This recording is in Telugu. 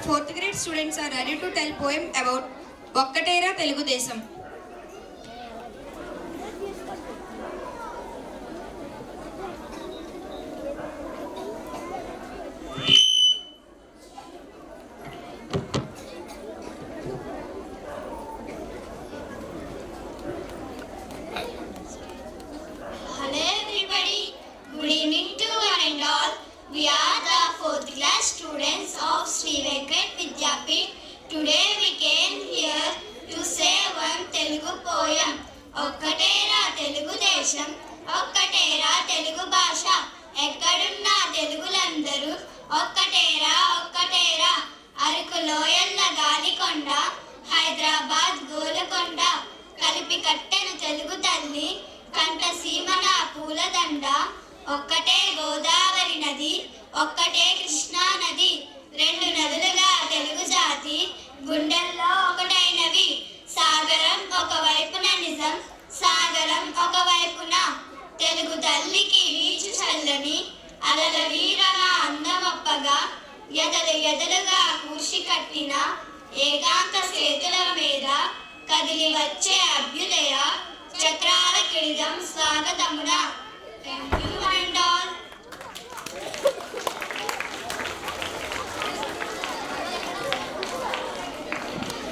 fourth grade students are ready to tell poem about Okkatera Telugu Desam. Hello everybody, good evening to one and all. We are the 4th class students of Sri Venkat Vidyapith. Today we came here to say one Telugu poem. Okkatera Telugu Desam, Okkatera Telugu Bhasha. ఎక్కడున్నా తెలుగులందరూ ఒక్కటేరా ఒక్కటేరా. అరకు లోయల్ల గాలికొండ, హైదరాబాద్ గోలకొండ, కలిపి కట్టెను తెలుగు తల్లి, కంట సీమన పూలదండ. ఒక్కటే గోదావరి నది, ఒక్కటే కృష్ణా నది, రెండు నదులుగా తెలుగు జాతి, గుండెల్లో ఒకటైనవి. సాగరం ఒకవైపున నిజం, సాగరం ఒకవైపున తెలుగు తల్లికి వీచు చల్లని అలల వీరన అందమొప్పగా, ఎదలు ఎదలుగా కూర్చి కట్టిన ఏకాంత చేతుల మీద కదిలి వచ్చే అభ్యుదయ చక్రాల కిడిదం స్వాగతమున.